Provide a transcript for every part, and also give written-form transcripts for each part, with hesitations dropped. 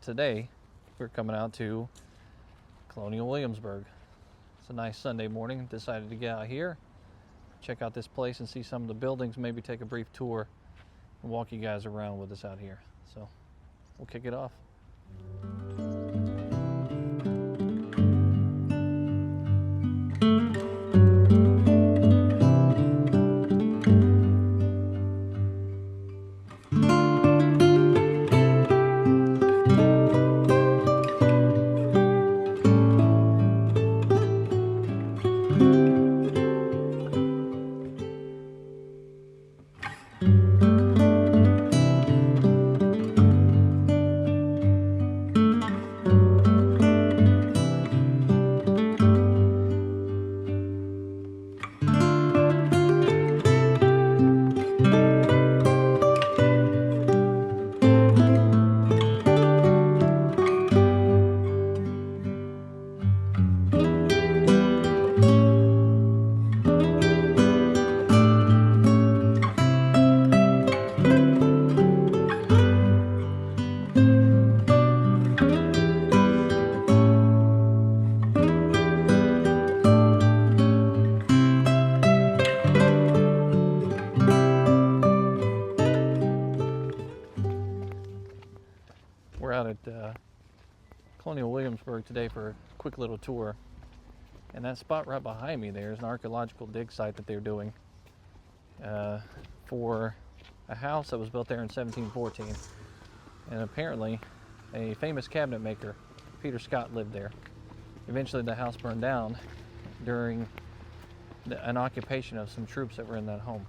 today we're coming out to Colonial Williamsburg. It's a nice Sunday morning. Decided to get out here, check out this place and see some of the buildings, maybe take a brief tour and walk you guys around with us out here. So we'll kick it off. We're out at Colonial Williamsburg today for a quick little tour, and that spot right behind me there is an archaeological dig site that they're doing for a house that was built there in 1714, and apparently a famous cabinet maker, Peter Scott, lived there. Eventually the house burned down during an occupation of some troops that were in that home.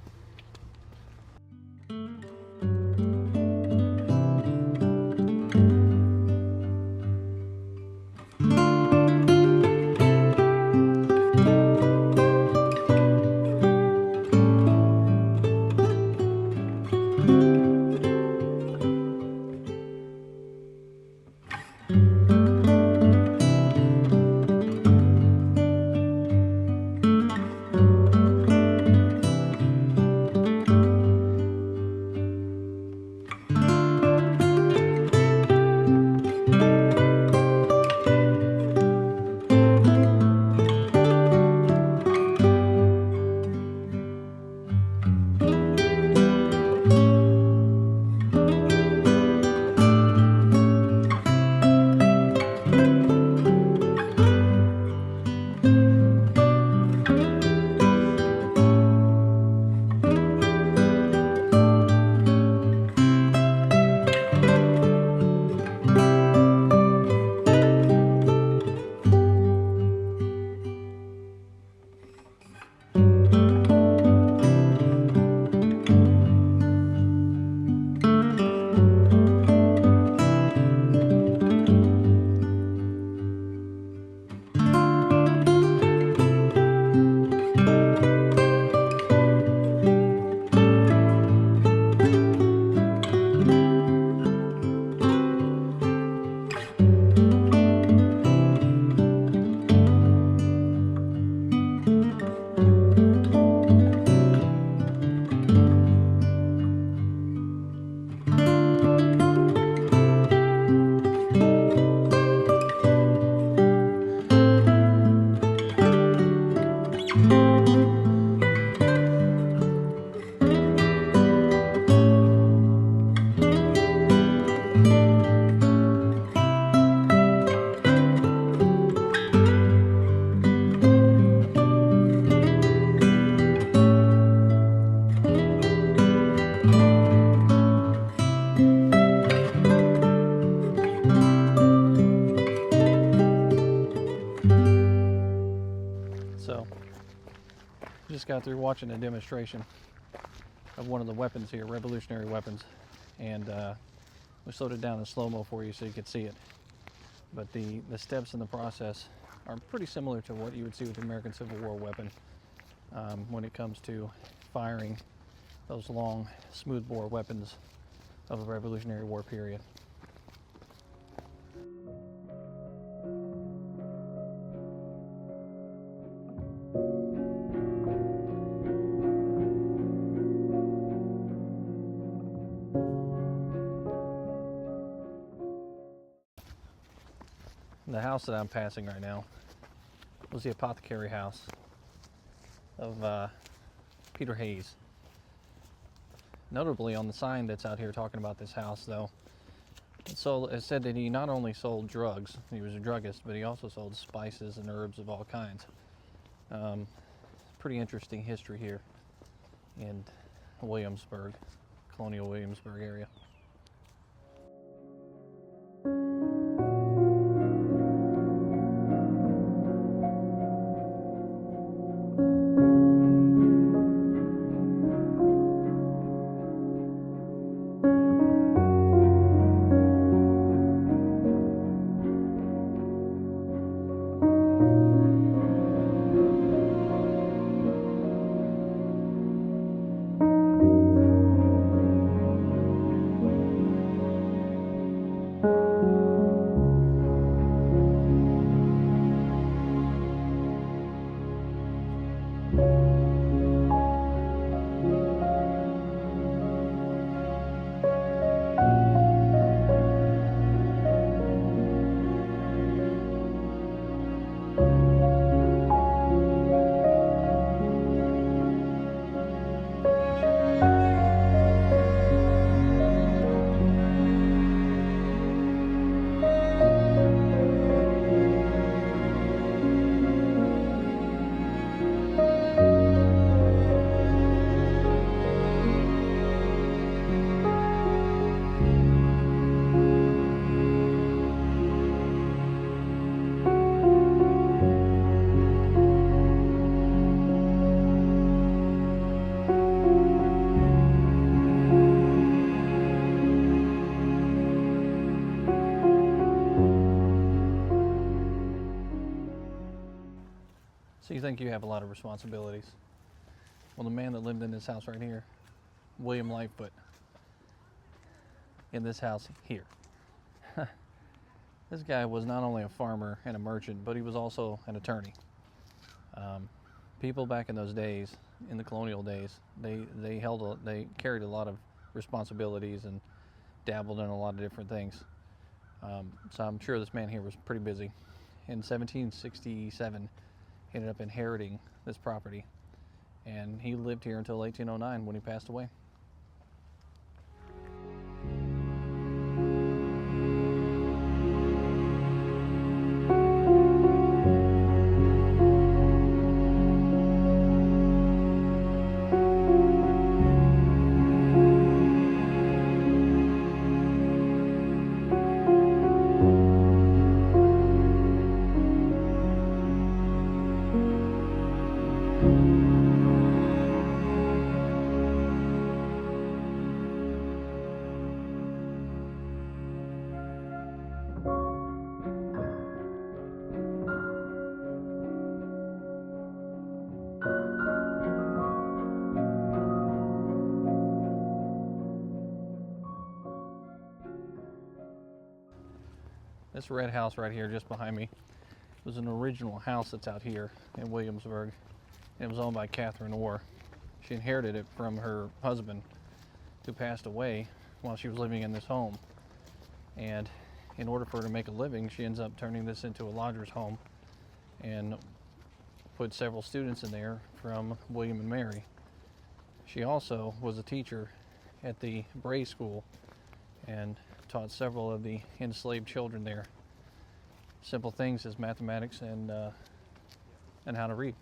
So, just got through watching a demonstration of one of the weapons here, revolutionary weapons, and we slowed it down in slow-mo for you so you could see it. But the steps in the process are pretty similar to what you would see with the American Civil War weapon when it comes to firing those long, smoothbore weapons of the Revolutionary War period. The house that I'm passing right now was the apothecary house of Peter Hayes. Notably, on the sign that's out here talking about this house, though, it said that he not only sold drugs, he was a druggist, but he also sold spices and herbs of all kinds. Pretty interesting history here in Williamsburg, Colonial Williamsburg area. So you think you have a lot of responsibilities. Well, the man that lived in this house right here, William Lightfoot, in this house here. This guy was not only a farmer and a merchant, but he was also an attorney. People back in those days, in the colonial days, they carried a lot of responsibilities and dabbled in a lot of different things. So I'm sure this man here was pretty busy. In 1767, he ended up inheriting this property, and he lived here until 1809 when he passed away. This red house right here just behind me was an original house that's out here in Williamsburg. It was owned by Catherine Orr. She inherited it from her husband, who passed away while she was living in this home. And in order for her to make a living, she ends up turning this into a lodger's home and put several students in there from William and Mary. She also was a teacher at the Bray School and taught several of the enslaved children there simple things as mathematics and how to read.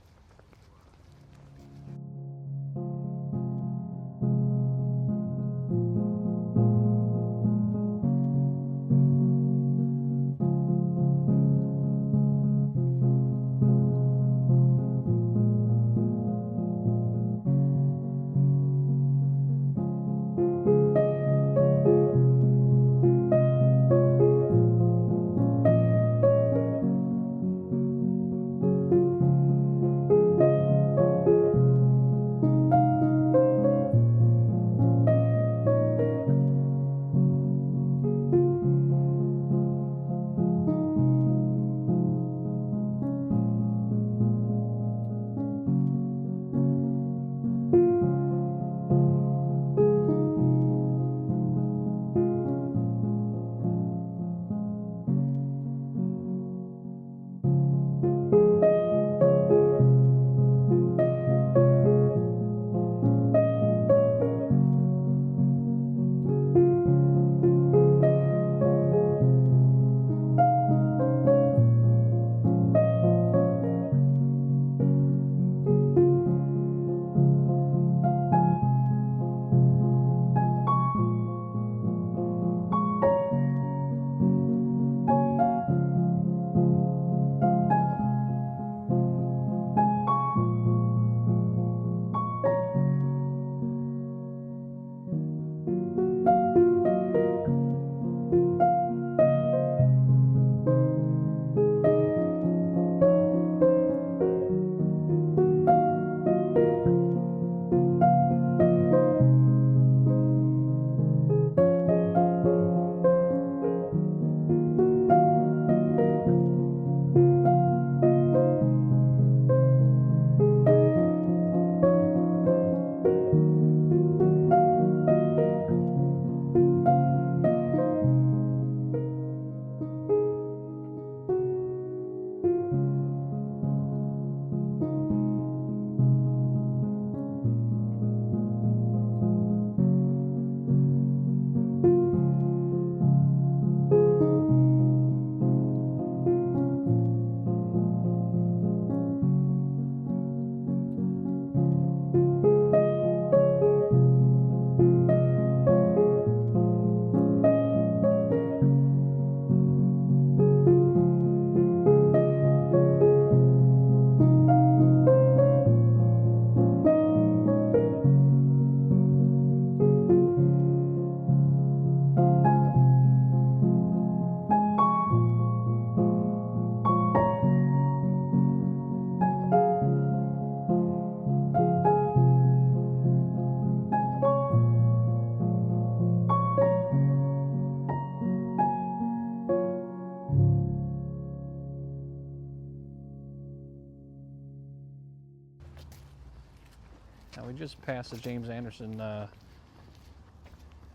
Now we just passed the James Anderson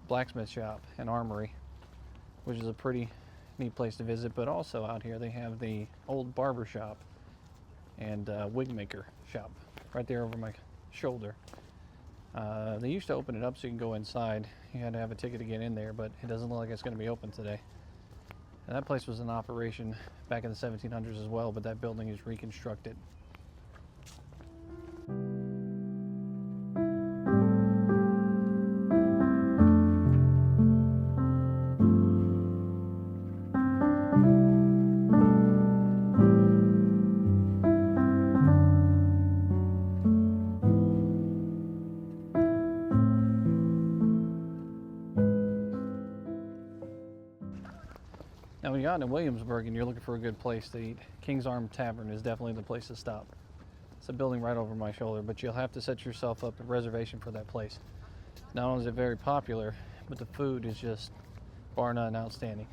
blacksmith shop and armory, which is a pretty neat place to visit. But also out here they have the old barber shop and wig maker shop right there over my shoulder. They used to open it up so you can go inside. You had to have a ticket to get in there, but it doesn't look like it's going to be open today. And that place was in operation back in the 1700s as well, but that building is reconstructed. Now, when you got into Williamsburg and you're looking for a good place to eat, King's Arm Tavern is definitely the place to stop. It's a building right over my shoulder, but you'll have to set yourself up a reservation for that place. Not only is it very popular, but the food is just bar none outstanding.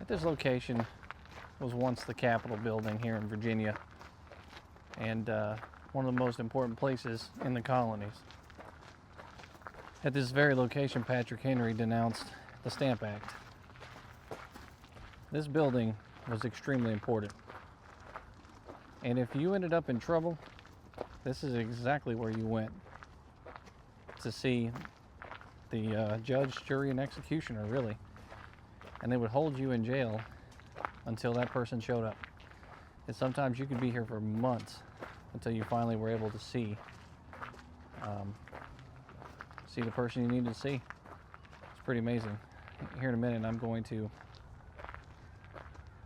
This location was once the Capitol building here in Virginia, and one of the most important places in the colonies. At this very location, Patrick Henry denounced the Stamp Act. This building was extremely important, and if you ended up in trouble, this is exactly where you went to see the judge, jury, and executioner, really. And they would hold you in jail until that person showed up. And sometimes you could be here for months until you finally were able to see the person you needed to see. It's pretty amazing. Here in a minute, I'm going to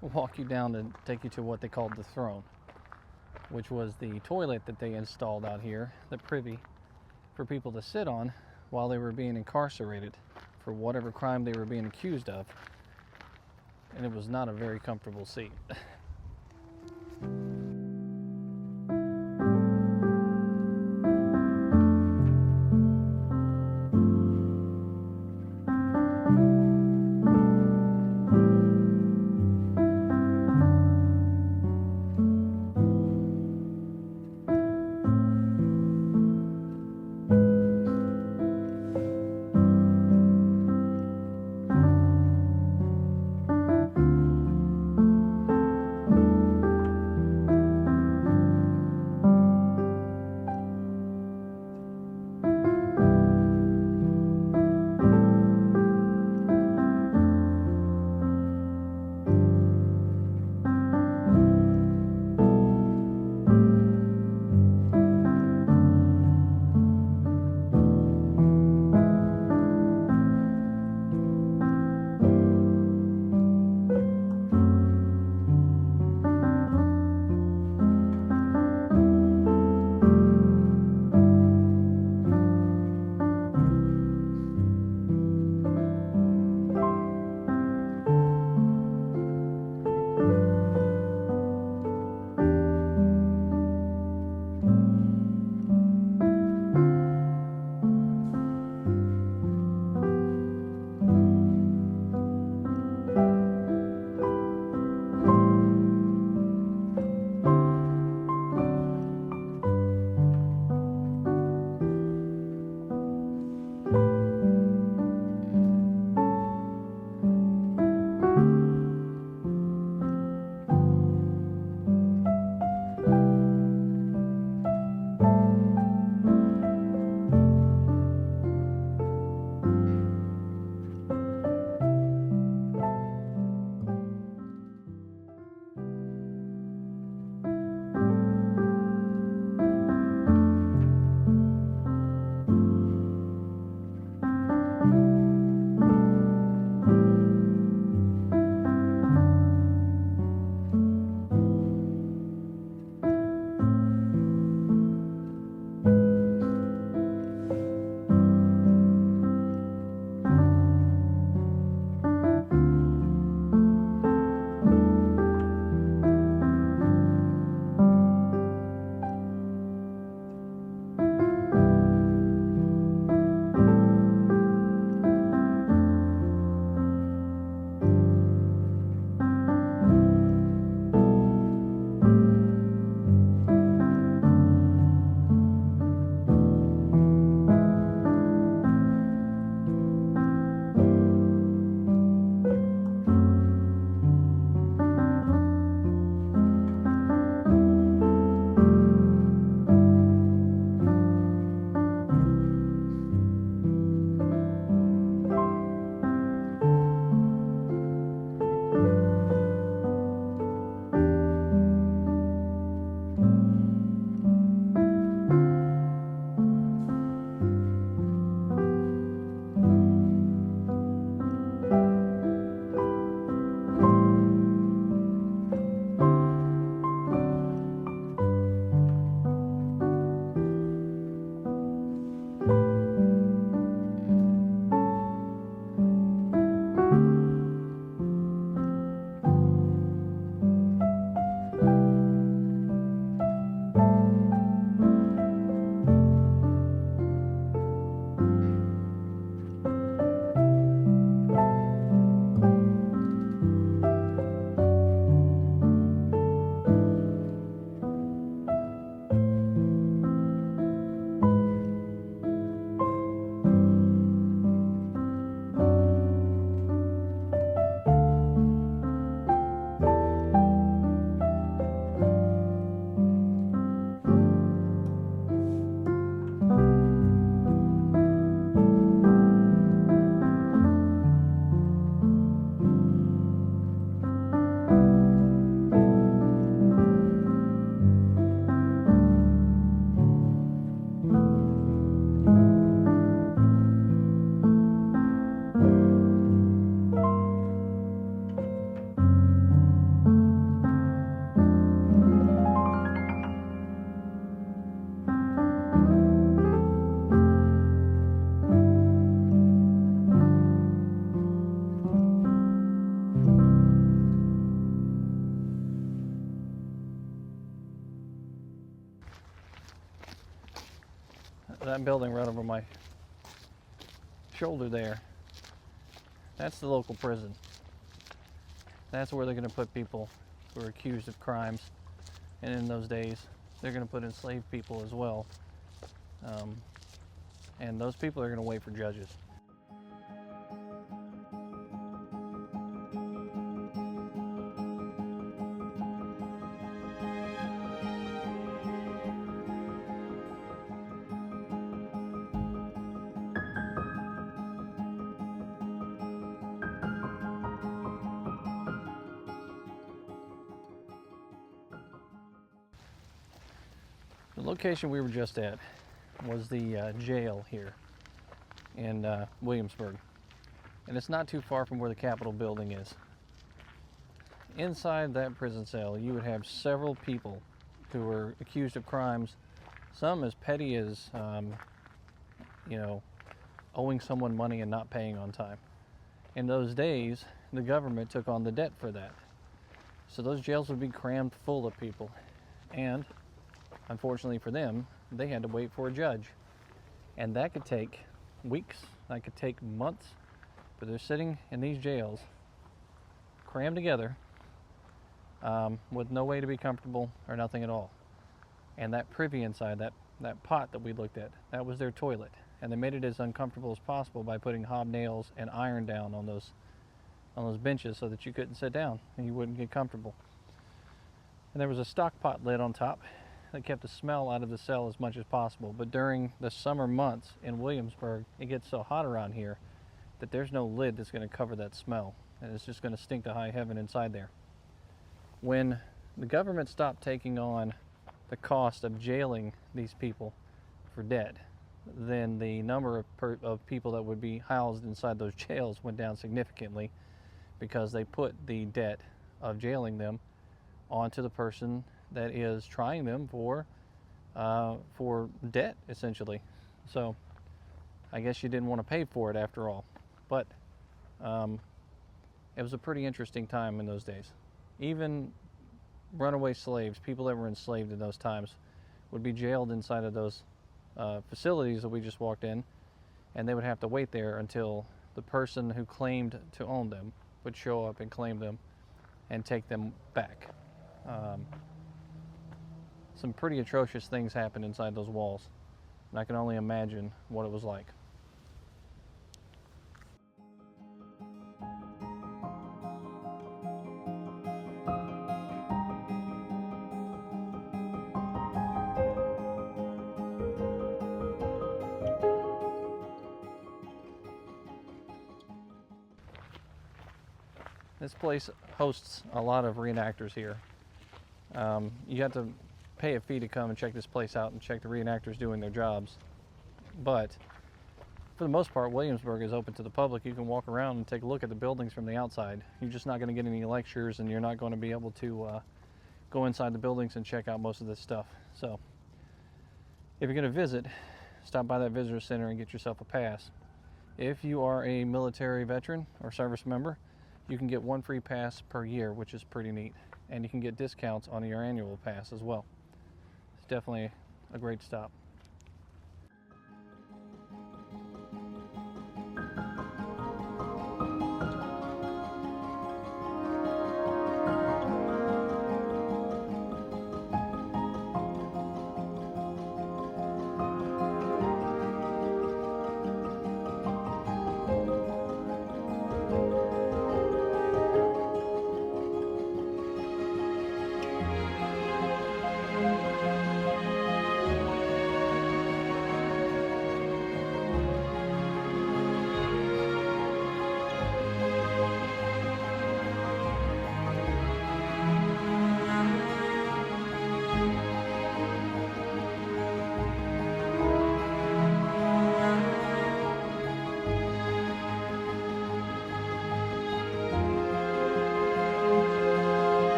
walk you down to take you to what they called the throne, which was the toilet that they installed out here, the privy, for people to sit on while they were being incarcerated for whatever crime they were being accused of. And it was not a very comfortable seat. that building right over my shoulder there, that's the local prison. That's where they're going to put people who are accused of crimes. And in those days, they're going to put enslaved people as well. And those people are going to wait for judges. The location we were just at was the jail here in Williamsburg, and it's not too far from where the Capitol building is. Inside that prison cell, you would have several people who were accused of crimes, some as petty as, owing someone money and not paying on time. In those days, the government took on the debt for that. So those jails would be crammed full of people, and unfortunately for them, they had to wait for a judge. And that could take weeks, that could take months, but they're sitting in these jails, crammed together, with no way to be comfortable or nothing at all. And that privy inside, that pot that we looked at, that was their toilet. And they made it as uncomfortable as possible by putting hobnails and iron down on those benches so that you couldn't sit down and you wouldn't get comfortable. And there was a stock pot lid on top that kept the smell out of the cell as much as possible. But during the summer months in Williamsburg, it gets so hot around here that there's no lid that's going to cover that smell, and it's just going to stink to high heaven inside there. When the government stopped taking on the cost of jailing these people for debt, then the number of people that would be housed inside those jails went down significantly, because they put the debt of jailing them onto the person that is trying them for debt, essentially. So I guess you didn't want to pay for it after all. But it was a pretty interesting time in those days. Even runaway slaves, people that were enslaved in those times, would be jailed inside of those facilities that we just walked in, and they would have to wait there until the person who claimed to own them would show up and claim them and take them back. Some pretty atrocious things happened inside those walls, and I can only imagine what it was like. This place hosts a lot of reenactors here. You have to pay a fee to come and check this place out and check the reenactors doing their jobs. But for the most part, Williamsburg is open to the public. You can walk around and take a look at the buildings from the outside. You're just not going to get any lectures, and you're not going to be able to go inside the buildings and check out most of this stuff. So if you're going to visit, stop by that visitor center and get yourself a pass. If you are a military veteran or service member, you can get one free pass per year, which is pretty neat. And you can get discounts on your annual pass as well. It's definitely a great stop.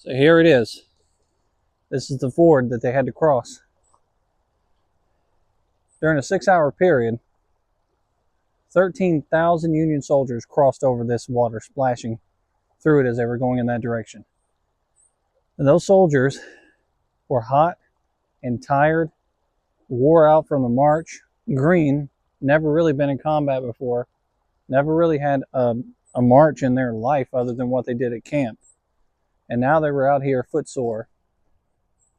So here it is. This is the ford that they had to cross. During a 6-hour period, 13,000 Union soldiers crossed over this water, splashing through it as they were going in that direction. And those soldiers were hot and tired, wore out from the march. Green, never really been in combat before, never really had a march in their life other than what they did at camp. And now they were out here footsore,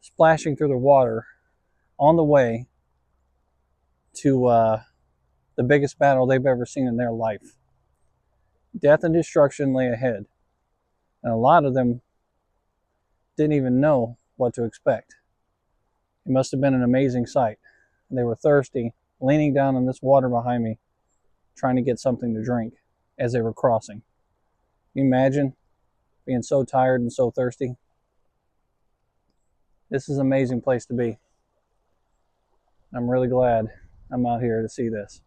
splashing through the water on the way to the biggest battle they've ever seen in their life. Death and destruction lay ahead, and a lot of them didn't even know what to expect. It must have been an amazing sight. They were thirsty, leaning down in this water behind me, trying to get something to drink as they were crossing. Can you imagine being so tired and so thirsty? This is an amazing place to be. I'm really glad I'm out here to see this.